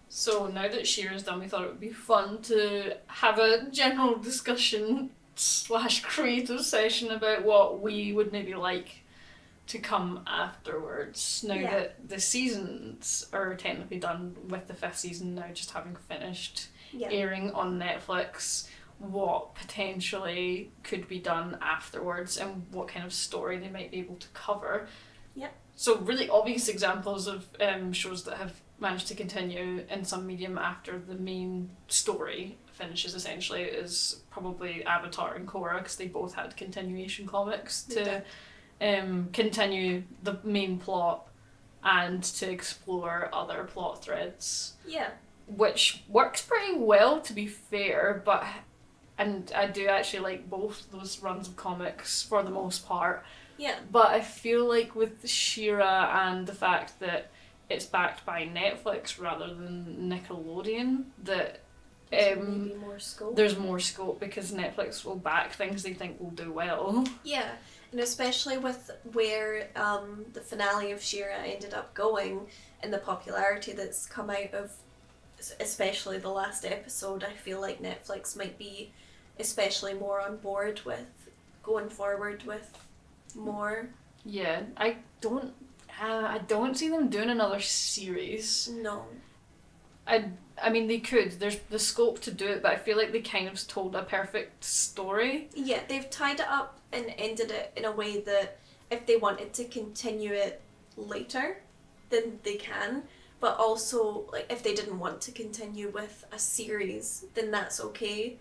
So now that Shira's done, we thought it would be fun to have a general discussion / creative session about what we would maybe like to come afterwards. Now that the seasons are technically done, with the 5th season now just having finished airing on Netflix, what potentially could be done afterwards and what kind of story they might be able to cover. So really obvious examples of shows that have managed to continue in some medium after the main story finishes essentially is probably Avatar and Korra, because they both had continuation comics to continue the main plot and to explore other plot threads. Which works pretty well, to be fair, and I do actually like both those runs of comics for the most part. But I feel like with She-Ra and the fact that it's backed by Netflix rather than Nickelodeon, that maybe more scope. There's more scope because Netflix will back things they think will do well. And especially with where the finale of She-Ra ended up going and the popularity that's come out of especially the last episode, I feel like Netflix might be especially more on board with going forward with more. I don't see them doing another series. No. I mean, they could. There's the scope to do it, but I feel like they kind of told a perfect story. They've tied it up and ended it in a way that if they wanted to continue it later, then they can. But also, like, if they didn't want to continue with a series, then that's okay.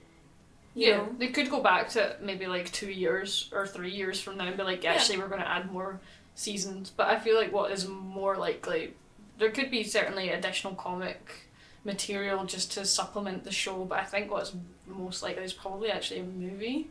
You know? They could go back to maybe like 2 years or 3 years from now and be like, actually, we're going to add more seasons. But I feel like what is more likely, there could be certainly additional comic material just to supplement the show, but I think what's most likely is probably actually a movie.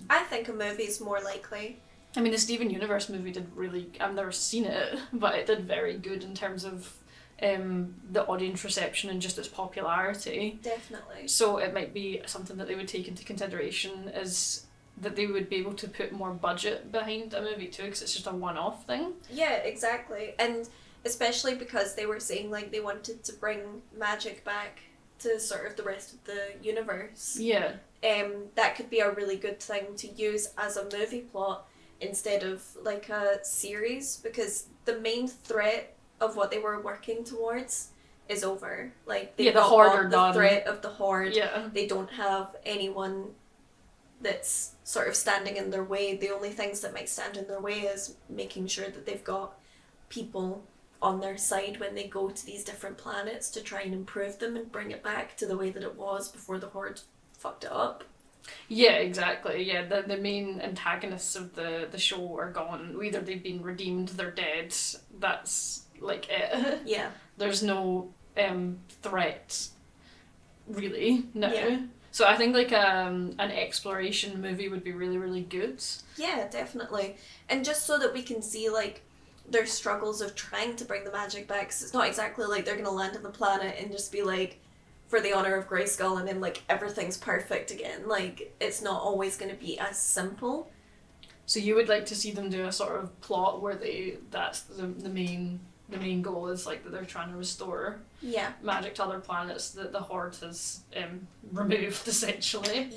I think a movie is more likely. I mean, the Steven Universe movie did really... I've never seen it, but it did very good in terms of the audience reception and just its popularity. Definitely. So it might be something that they would take into consideration, is that they would be able to put more budget behind a movie too, because it's just a one-off thing. Yeah, exactly. And especially because they were saying like they wanted to bring magic back to sort of the rest of the universe. That could be a really good thing to use as a movie plot instead of like a series, because the main threat of what they were working towards is over. Like they the Horde are the done. threat of the Horde. They don't have anyone that's sort of standing in their way. The only things that might stand in their way is making sure that they've got people on their side when they go to these different planets to try and improve them and bring it back to the way that it was before the Horde fucked it up. Exactly. The main antagonists of the show are gone. Either they've been redeemed, they're dead. That's like it. There's no threat, really, no. So I think like an exploration movie would be really, really good. Definitely. And just so that we can see like their struggles of trying to bring the magic back, because it's not exactly like they're going to land on the planet and just be like, for the honor of Grayskull, and then like everything's perfect again. Like, it's not always going to be as simple. So you would like to see them do a sort of plot where that's the main goal is like that they're trying to restore magic to other planets that the Horde has removed, essentially.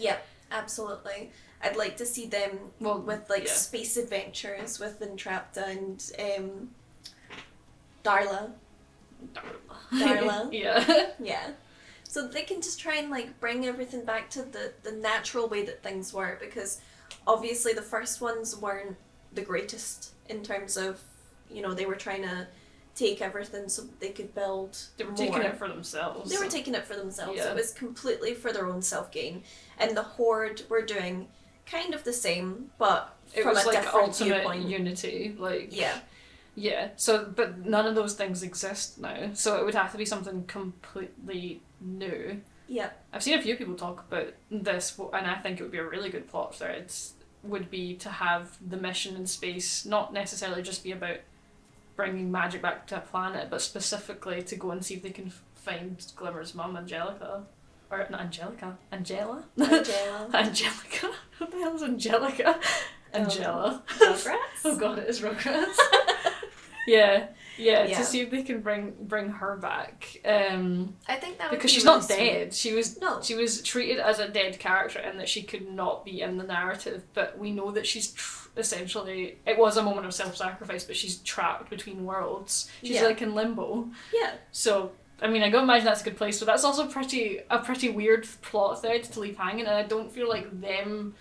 Absolutely. I'd like to see them with like space adventures with Entrapta and Darla. So they can just try and like bring everything back to the natural way that things were, because obviously the first ones weren't the greatest in terms of, you know, they were trying to take everything so they could build They were more. taking it for themselves. It was completely for their own self-gain. And the Horde were doing kind of the same, but it from was a like different ultimate viewpoint. unity. So, but none of those things exist now. So it would have to be something completely new. I've seen a few people talk about this, and I think it would be a really good plot thread, would be to have the mission in space not necessarily just be about bringing magic back to a planet, but specifically to go and see if they can find Glimmer's mum, Angelica. Or, not Angelica. Angela? Angelica? What the hell is Angelica? Angela. Rugrats? Oh god, it is Rugrats. to see if they can bring her back. I think that would because be she's really not dead. She was treated as a dead character and that she could not be in the narrative. But we know that she's essentially, it was a moment of self-sacrifice, but she's trapped between worlds. She's like in limbo. Yeah. So I mean, I can imagine that's a good place, but that's also a pretty weird plot thread to leave hanging, and I don't feel like them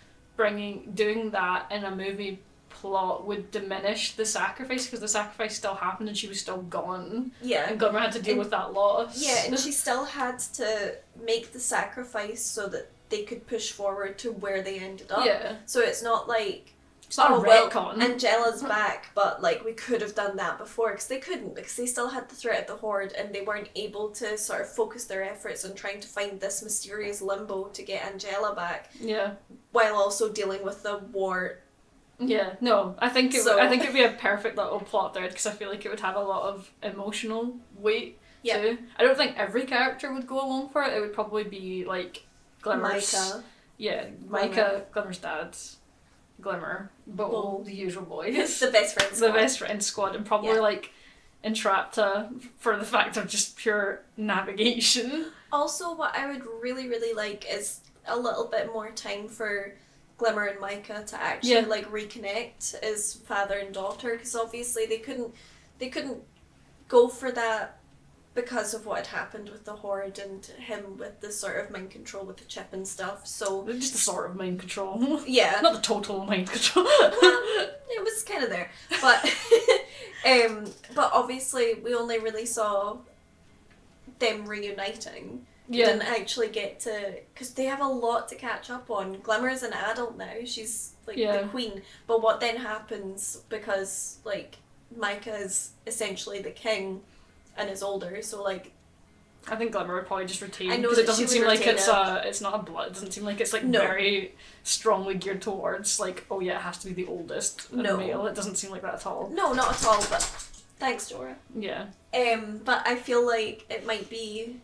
doing that in a movie plot would diminish the sacrifice, because the sacrifice still happened and she was still gone. Yeah. And Glimmer had to deal with that loss. Yeah, and she still had to make the sacrifice so that they could push forward to where they ended up. Yeah. So it's not like, it's not a retcon. Well, Angela's back, but like we could have done that before, because they couldn't, because they still had the threat of the Horde and they weren't able to sort of focus their efforts on trying to find this mysterious limbo to get Angela back. Yeah. While also dealing with the war. Yeah, no, I think it'd be a perfect little plot thread, because I feel like it would have a lot of emotional weight too. I don't think every character would go along for it. It would probably be like Glimmer's. Micah. Yeah, Micah, Glimmer's dad, Glimmer, all the usual boys. The best friend squad. The best friend squad, and probably like Entrapta for the fact of just pure navigation. Also, what I would really, really like is a little bit more time for Glimmer and Micah to actually like reconnect as father and daughter, because obviously they couldn't go for that because of what had happened with the Horde and him with the sort of mind control with the chip and stuff. So just the sort of mind control. Yeah. Not the total mind control. It was kind of there, but but obviously we only really saw them reuniting. Yeah. Didn't actually get to, because they have a lot to catch up on. Glimmer's an adult now. She's like the queen. But what then happens, because like Micah is essentially the king and is older, so like I think Glimmer would probably just retain, because it doesn't seem like it's not a blood. It doesn't seem like it's like very strongly geared towards like, oh yeah, it has to be the oldest male. It doesn't seem like that at all. No, not at all. But thanks, Dora. Yeah. But I feel like it might be,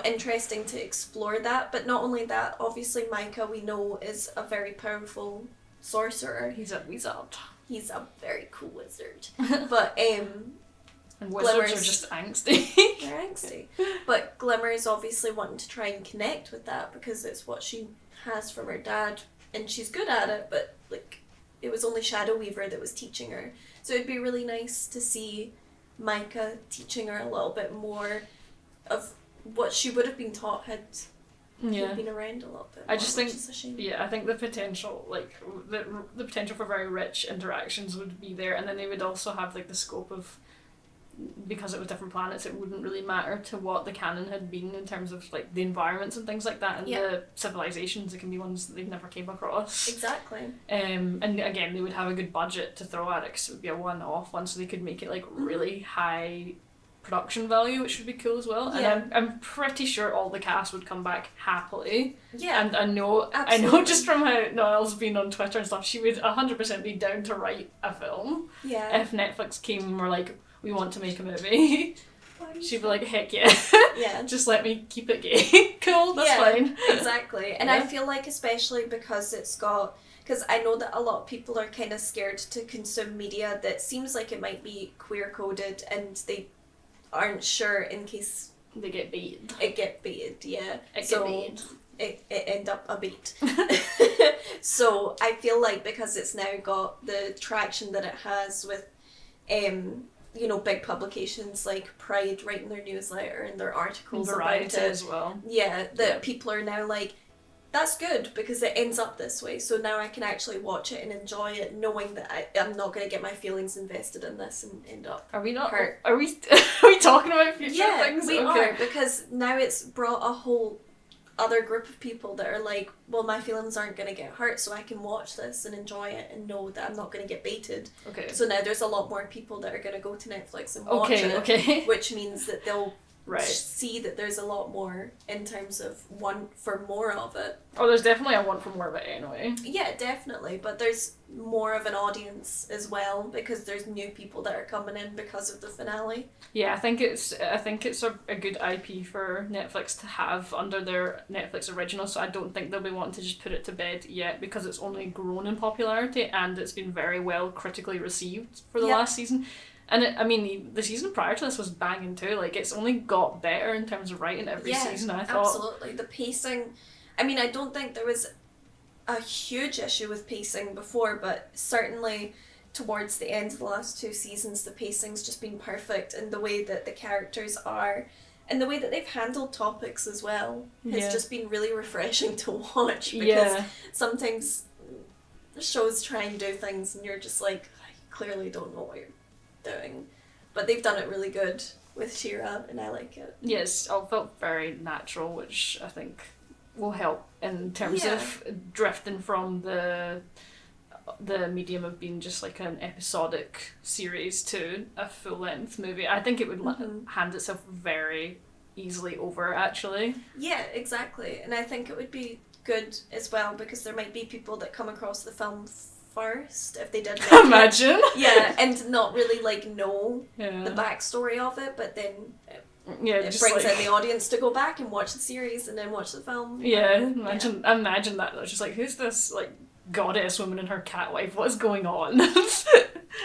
interesting to explore that. But not only that, obviously Micah, we know, is a very powerful sorcerer. He's a wizard. He's a very cool wizard. But and wizards are just angsty. They're angsty. But Glimmer is obviously wanting to try and connect with that, because it's what she has from her dad, and she's good at it, but like it was only Shadow Weaver that was teaching her. So it'd be really nice to see Micah teaching her a little bit more of what she would have been taught had been around a little bit more, I just think, which is a shame. I think the potential, like the potential for very rich interactions would be there, and then they would also have like the scope of, because it was different planets, it wouldn't really matter to what the canon had been in terms of like the environments and things like that, and the civilizations. It can be ones that they've never came across. Exactly. And again, they would have a good budget to throw at it, because it would be a one-off one, so they could make it like really high production value, which would be cool as well. And I'm pretty sure all the cast would come back happily. Yeah. And I know just from how Noelle's been on Twitter and stuff, she would 100% be down to write a film. Yeah. If Netflix came and were like, we want to make a movie, she'd be like, heck yeah. Yeah. Just let me keep it gay. Cool, that's fine. Exactly. And I feel like, especially because it's got, because I know that a lot of people are kind of scared to consume media that seems like it might be queer coded, and they aren't sure in case they get baited. It get baited, yeah. It end up a bait. So I feel like because it's now got the traction that it has with big publications like Pride writing their newsletter and their articles Variety about it as well. Yeah, that people are now like, that's good because it ends up this way, so now I can actually watch it and enjoy it knowing that I'm not going to get my feelings invested in this and end up Are we not hurt. Are we talking about future things? We are, because now it's brought a whole other group of people that are like, well, my feelings aren't going to get hurt, so I can watch this and enjoy it and know that I'm not going to get baited. Okay. So now there's a lot more people that are going to go to Netflix and watch it. Okay. Which means that they'll see that there's a lot more in terms of want for more of it. Oh, there's definitely a want for more of it anyway. Yeah, definitely, but there's more of an audience as well because there's new people that are coming in because of the finale. Yeah, I think it's a good IP for Netflix to have under their Netflix original, so I don't think they'll be wanting to just put it to bed yet because it's only grown in popularity and it's been very well critically received for the last season. And the season prior to this was banging too. Like, it's only got better in terms of writing every season, I thought. Absolutely. The pacing, I don't think there was a huge issue with pacing before, but certainly towards the end of the last 2 seasons, the pacing's just been perfect, and the way that the characters are, and the way that they've handled topics as well, has just been really refreshing to watch, because sometimes shows try and do things and you're just like, I clearly don't know what you're doing, but they've done it really good with She-Ra, and I like it. Yes, it felt very natural, which I think will help in terms of drifting from the medium of being just like an episodic series to a full-length movie. I think it would hand itself very easily over, actually. Yeah, exactly, and I think it would be good as well because there might be people that come across the film first if they did imagine and not really know the backstory of it, but then it brings in the audience to go back and watch the series and then watch the film. Imagine that. It's just like, who's this like goddess woman and her cat wife? What's going on?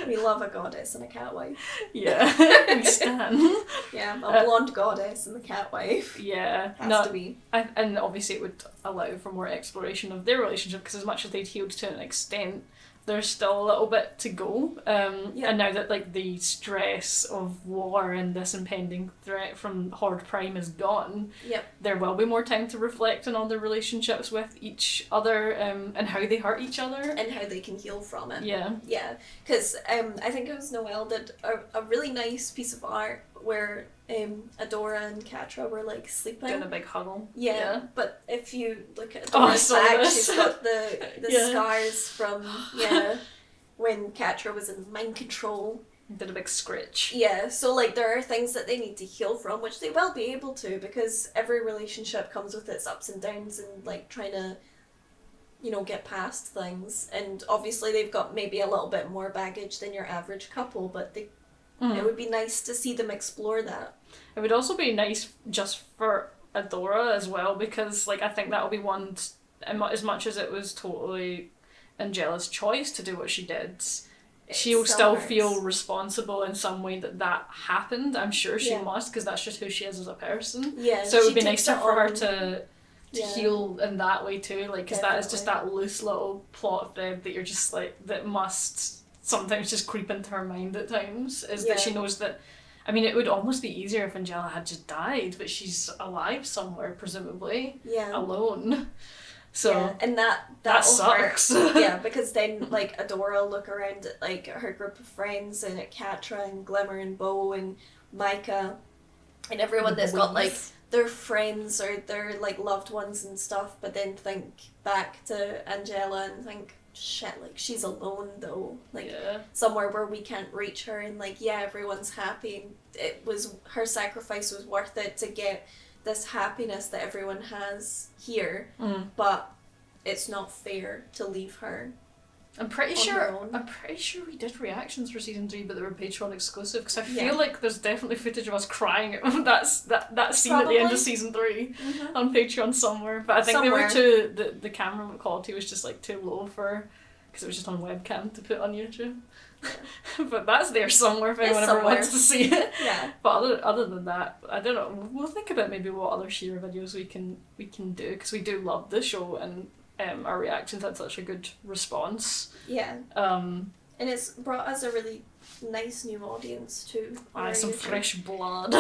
We love a goddess and a cat wife. We stan. A blonde goddess and the cat wife. Has to be. And obviously it would allow for more exploration of their relationship, because as much as they'd healed to an extent, there's still a little bit to go. And now that like the stress of war and this impending threat from Horde Prime is gone, there will be more time to reflect on all their relationships with each other, and how they hurt each other. And how they can heal from it. Yeah, because I think it was Noelle did a really nice piece of art where Adora and Catra were like sleeping. Doing a big huddle. Yeah, but if you look at Adora's back, she's got the scars from when Catra was in mind control. Did a big scritch. Yeah, so like there are things that they need to heal from, which they will be able to, because every relationship comes with its ups and downs and like trying to get past things. And obviously they've got maybe a little bit more baggage than your average couple, but it would be nice to see them explore that. It would also be nice just for Adora as well, because like I think that'll be one, as much as it was totally Angella's choice to do what she did, she'll still feel responsible in some way that happened. I'm sure she must, because that's just who she is as a person. Yeah, so it would be nice for her to heal in that way too, like, because that is just that loose little plot thread that you're just like, that must sometimes just creep into her mind at times, is that she knows that, it would almost be easier if Angela had just died, but she's alive somewhere, presumably, alone. So and that sucks. Hurt. Because then like Adora will look around at like her group of friends and at Catra and Glimmer and Bo and Micah and everyone that's got like their friends or their like loved ones and stuff, but then think back to Angela and think, shit, like she's alone though, like somewhere where we can't reach her, and like everyone's happy, and her sacrifice was worth it to get this happiness that everyone has here, but it's not fair to leave her. I'm pretty sure we did reactions for season 3, but they were Patreon exclusive, because I feel like there's definitely footage of us crying at that scene at the end of season 3 on Patreon somewhere. But I think they were the camera quality was just like too low because it was just on webcam to put on YouTube. But that's there somewhere if anyone ever wants to see it. But other than that, I don't know. We'll think about maybe what other She-Ra videos we can do, because we do love the show, and our reactions had such a good response. And it's brought us a really nice new audience too. Some fresh blood.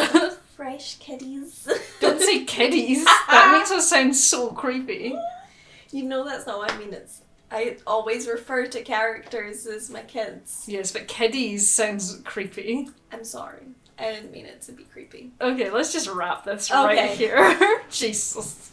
Fresh kiddies. Don't say kiddies. That makes us sound so creepy. That's not what I mean. I always refer to characters as my kids. Yes, but kiddies sounds creepy. I'm sorry. I didn't mean it to be creepy. Okay, let's just wrap this right here. Jesus.